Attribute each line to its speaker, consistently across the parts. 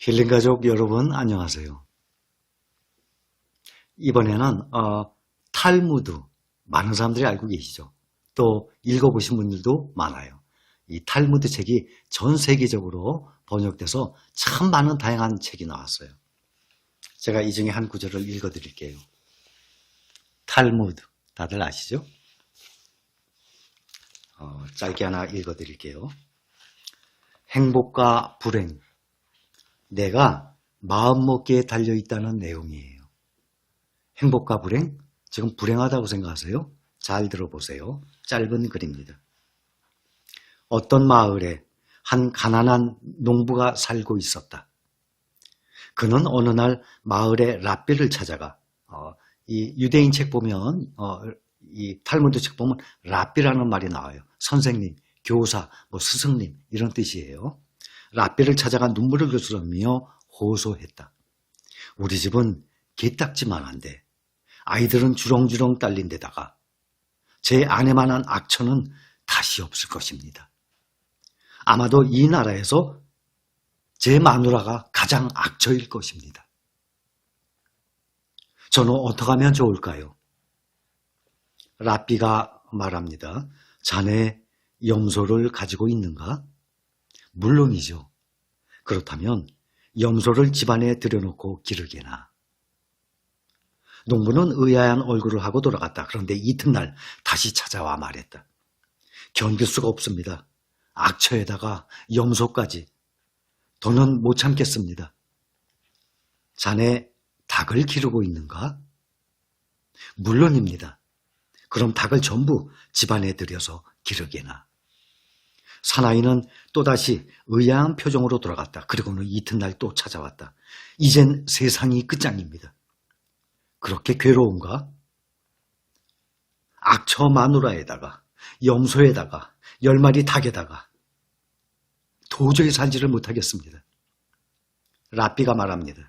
Speaker 1: 힐링가족 여러분 안녕하세요. 이번에는 탈무드 많은 사람들이 알고 계시죠. 또 읽어보신 분들도 많아요. 이 탈무드 책이 전 세계적으로 번역돼서 참 많은 다양한 책이 나왔어요. 제가 이 중에 한 구절을 읽어드릴게요. 탈무드 다들 아시죠? 짧게 하나 읽어드릴게요. 행복과 불행, 내가 마음먹기에 달려있다는 내용이에요. 행복과 불행? 지금 불행하다고 생각하세요? 잘 들어보세요. 짧은 글입니다. 어떤 마을에 한 가난한 농부가 살고 있었다. 그는 어느 날 마을의 랍비를 찾아가 이 유대인 책 보면 이 탈무드 책 보면 랍비라는 말이 나와요. 선생님, 교사, 스승님 이런 뜻이에요. 랍비를 찾아가 눈물을 그스러며 호소했다. 우리 집은 개딱지만한데 아이들은 주렁주렁 딸린 데다가 제 아내만한 악처는 다시 없을 것입니다. 아마도 이 나라에서 제 마누라가 가장 악처일 것입니다. 저는 어떻게 하면 좋을까요? 랍비가 말합니다. 자네 염소를 가지고 있는가? 물론이죠. 그렇다면 염소를 집안에 들여놓고 기르게나. 농부는 의아한 얼굴을 하고 돌아갔다. 그런데 이튿날 다시 찾아와 말했다. 견딜 수가 없습니다. 악처에다가 염소까지. 더는 못 참겠습니다. 자네 닭을 기르고 있는가? 물론입니다. 그럼 닭을 전부 집안에 들여서 기르게나. 사나이는 또다시 의아한 표정으로 돌아갔다. 그리고는 이튿날 또 찾아왔다. 이젠 세상이 끝장입니다. 그렇게 괴로운가? 악처 마누라에다가 염소에다가 10마리 닭에다가 도저히 살지를 못하겠습니다. 랍비가 말합니다.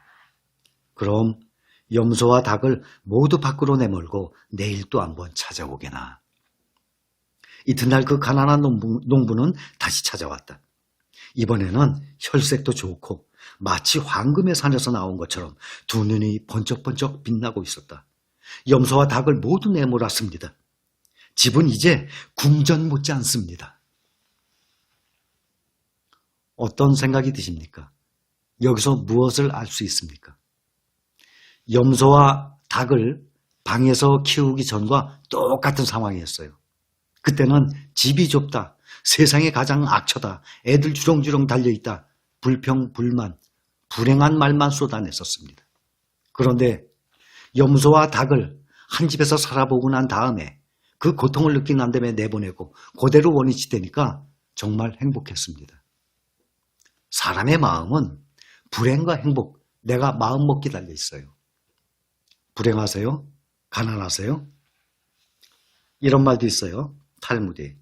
Speaker 1: 그럼 염소와 닭을 모두 밖으로 내몰고 내일 또 한번 찾아오게나. 이튿날 그 가난한 농부는 다시 찾아왔다. 이번에는 혈색도 좋고 마치 황금의 산에서 나온 것처럼 두 눈이 번쩍번쩍 빛나고 있었다. 염소와 닭을 모두 내몰았습니다. 집은 이제 궁전 못지 않습니다. 어떤 생각이 드십니까? 여기서 무엇을 알 수 있습니까? 염소와 닭을 방에서 키우기 전과 똑같은 상황이었어요. 그때는 집이 좁다. 세상에 가장 악처다. 애들 주렁주렁 달려있다. 불평, 불만, 불행한 말만 쏟아냈었습니다. 그런데 염소와 닭을 한 집에서 살아보고 난 다음에 그 고통을 느낀 다음에 내보내고 그대로 원위치 되니까 정말 행복했습니다. 사람의 마음은 불행과 행복, 내가 마음먹기 달려있어요. 불행하세요? 가난하세요? 이런 말도 있어요. 탈무드에.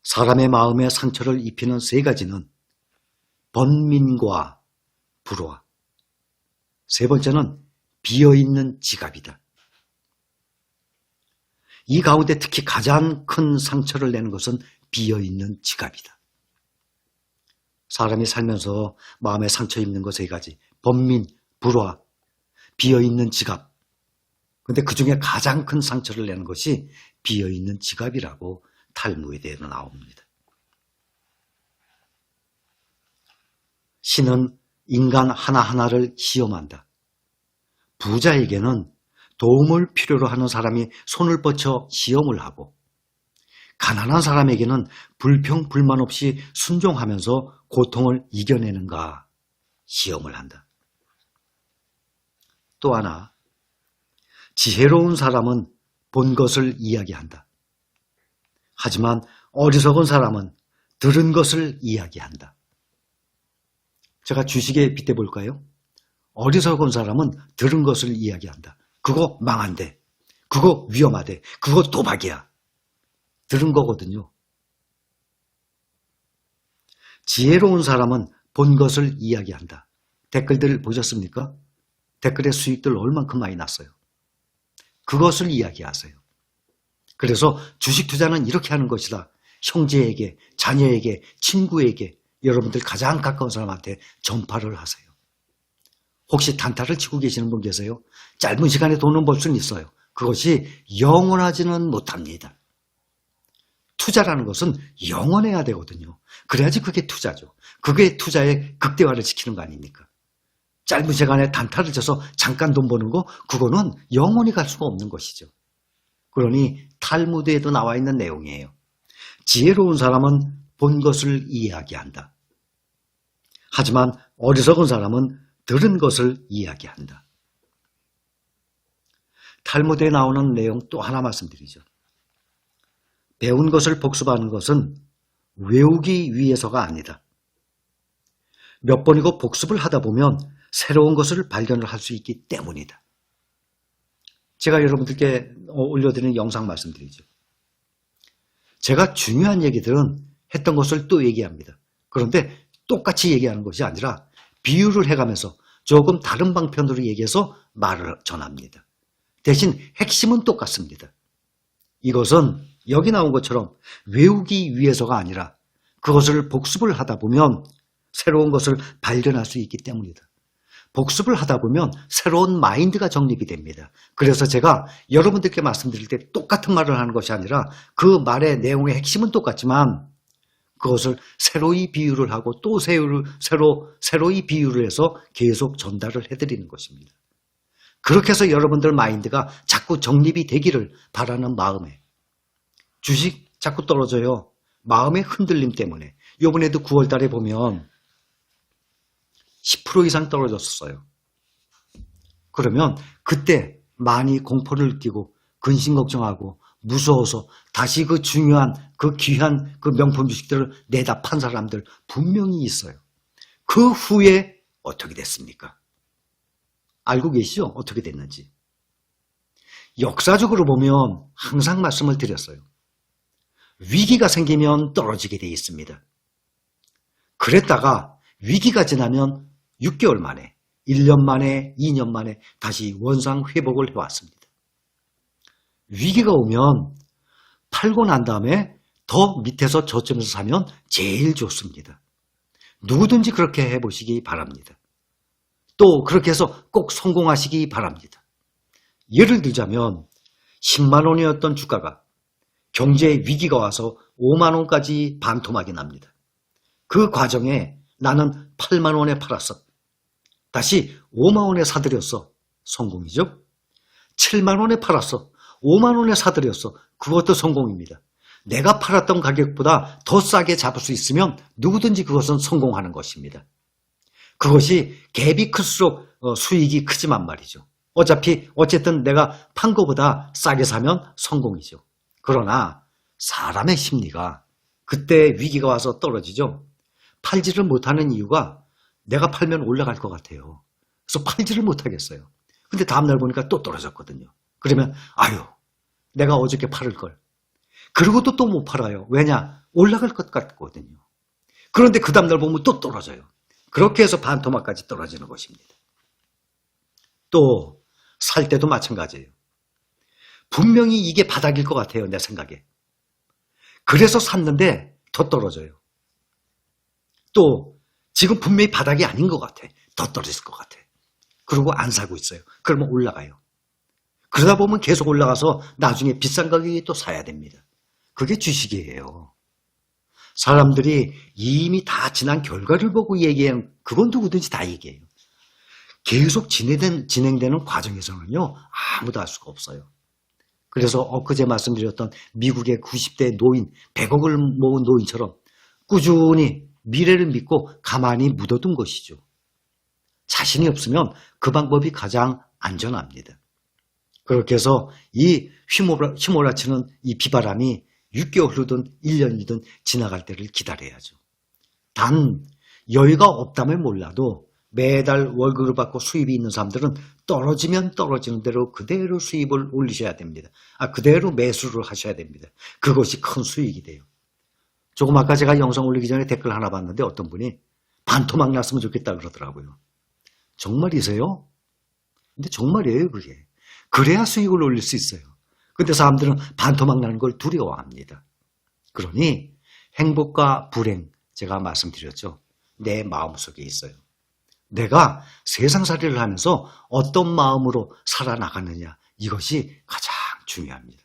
Speaker 1: 사람의 마음에 상처를 입히는 세 가지는 번민과 불화. 세 번째는 비어있는 지갑이다. 이 가운데 특히 가장 큰 상처를 내는 것은 비어있는 지갑이다. 사람이 살면서 마음에 상처 입는 것 세 가지. 번민, 불화, 비어있는 지갑. 근데 그 중에 가장 큰 상처를 내는 것이 비어있는 지갑이라고 탈무드에 나옵니다. 신은 인간 하나하나를 시험한다. 부자에게는 도움을 필요로 하는 사람이 손을 뻗쳐 시험을 하고 가난한 사람에게는 불평, 불만 없이 순종하면서 고통을 이겨내는가 시험을 한다. 또 하나, 지혜로운 사람은 본 것을 이야기한다. 하지만 어리석은 사람은 들은 것을 이야기한다. 제가 주식에 빗대볼까요? 어리석은 사람은 들은 것을 이야기한다. 그거 망한대. 그거 위험하대. 그거 도박이야. 들은 거거든요. 지혜로운 사람은 본 것을 이야기한다. 댓글들 보셨습니까? 댓글의 수익들 얼만큼 많이 났어요. 그것을 이야기하세요. 그래서 주식 투자는 이렇게 하는 것이다. 형제에게, 자녀에게, 친구에게, 여러분들 가장 가까운 사람한테 전파를 하세요. 혹시 단타를 치고 계시는 분 계세요? 짧은 시간에 돈은 벌 수는 있어요. 그것이 영원하지는 못합니다. 투자라는 것은 영원해야 되거든요. 그래야지 그게 투자죠. 그게 투자의 극대화를 시키는 거 아닙니까? 짧은 시간에 단타를 쳐서 잠깐 돈 버는 거, 그거는 영원히 갈 수가 없는 것이죠. 그러니 탈무드에도 나와 있는 내용이에요. 지혜로운 사람은 본 것을 이야기한다. 하지만 어리석은 사람은 들은 것을 이야기한다. 탈무드에 나오는 내용 또 하나 말씀드리죠. 배운 것을 복습하는 것은 외우기 위해서가 아니다. 몇 번이고 복습을 하다 보면 새로운 것을 발견을 할 수 있기 때문이다. 제가 여러분들께 올려드리는 영상 말씀드리죠. 제가 중요한 얘기들은 했던 것을 또 얘기합니다. 그런데 똑같이 얘기하는 것이 아니라 비유를 해가면서 조금 다른 방편으로 얘기해서 말을 전합니다. 대신 핵심은 똑같습니다. 이것은 여기 나온 것처럼 외우기 위해서가 아니라 그것을 복습을 하다 보면 새로운 것을 발견할 수 있기 때문이다. 복습을 하다 보면 새로운 마인드가 정립이 됩니다. 그래서 제가 여러분들께 말씀드릴 때 똑같은 말을 하는 것이 아니라 그 말의 내용의 핵심은 똑같지만 그것을 새로이 비유를 하고 또 새로이 비유를 해서 계속 전달을 해드리는 것입니다. 그렇게 해서 여러분들 마인드가 자꾸 정립이 되기를 바라는 마음에 주식 자꾸 떨어져요. 마음의 흔들림 때문에. 이번에도 9월 달에 보면 10% 이상 떨어졌었어요. 그러면 그때 많이 공포를 느끼고 근심 걱정하고 무서워서 다시 그 중요한 그 귀한 그 명품 주식들을 내다 판 사람들 분명히 있어요. 그 후에 어떻게 됐습니까? 알고 계시죠? 어떻게 됐는지. 역사적으로 보면 항상 말씀을 드렸어요. 위기가 생기면 떨어지게 돼 있습니다. 그랬다가 위기가 지나면 6개월 만에, 1년 만에, 2년 만에 다시 원상 회복을 해왔습니다. 위기가 오면 팔고 난 다음에 더 밑에서 저점에서 사면 제일 좋습니다. 누구든지 그렇게 해보시기 바랍니다. 또 그렇게 해서 꼭 성공하시기 바랍니다. 예를 들자면 10만 원이었던 주가가 경제의 위기가 와서 5만 원까지 반토막이 납니다. 그 과정에 나는 8만 원에 팔았어. 다시 5만 원에 사들였어. 성공이죠. 7만 원에 팔았어. 5만 원에 사들였어. 그것도 성공입니다. 내가 팔았던 가격보다 더 싸게 잡을 수 있으면 누구든지 그것은 성공하는 것입니다. 그것이 갭이 클수록 수익이 크지만 말이죠. 어쨌든 내가 판 거보다 싸게 사면 성공이죠. 그러나 사람의 심리가 그때 위기가 와서 떨어지죠. 팔지를 못하는 이유가 내가 팔면 올라갈 것 같아요. 그래서 팔지를 못하겠어요. 근데 다음날 보니까 또 떨어졌거든요. 그러면 아유 내가 어저께 팔을 걸. 그러고도 또 못 팔아요. 왜냐? 올라갈 것 같거든요. 그런데 그 다음날 보면 또 떨어져요. 그렇게 해서 반토막까지 떨어지는 것입니다. 또 살 때도 마찬가지예요. 분명히 이게 바닥일 것 같아요. 내 생각에. 그래서 샀는데 더 떨어져요. 또 지금 분명히 바닥이 아닌 것 같아. 더 떨어질 것 같아. 그리고 안 사고 있어요. 그러면 올라가요. 그러다 보면 계속 올라가서 나중에 비싼 가격에 또 사야 됩니다. 그게 주식이에요. 사람들이 이미 다 지난 결과를 보고 얘기하는 그건 누구든지 다 얘기해요. 계속 진행되는 과정에서는요. 아무도 알 수가 없어요. 그래서 엊그제 말씀드렸던 미국의 90대 노인, 100억을 모은 노인처럼 꾸준히 미래를 믿고 가만히 묻어둔 것이죠. 자신이 없으면 그 방법이 가장 안전합니다. 그렇게 해서 이 휘몰아치는 이 비바람이 6개월 후든 1년이든 지나갈 때를 기다려야죠. 단 여유가 없다면 몰라도 매달 월급을 받고 수입이 있는 사람들은 떨어지면 떨어지는 대로 그대로 수입을 올리셔야 됩니다. 그대로 매수를 하셔야 됩니다. 그것이 큰 수익이 돼요. 조금 아까 제가 영상 올리기 전에 댓글 하나 봤는데 어떤 분이 반토막 났으면 좋겠다 그러더라고요. 정말이세요? 근데 정말이에요 그게. 그래야 수익을 올릴 수 있어요. 근데 사람들은 반토막 나는 걸 두려워합니다. 그러니 행복과 불행 제가 말씀드렸죠. 내 마음속에 있어요. 내가 세상살이를 하면서 어떤 마음으로 살아나가느냐, 이것이 가장 중요합니다.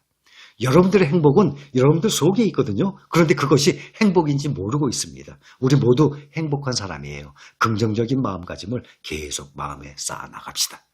Speaker 1: 여러분들의 행복은 여러분들 속에 있거든요. 그런데 그것이 행복인지 모르고 있습니다. 우리 모두 행복한 사람이에요. 긍정적인 마음가짐을 계속 마음에 쌓아 나갑시다.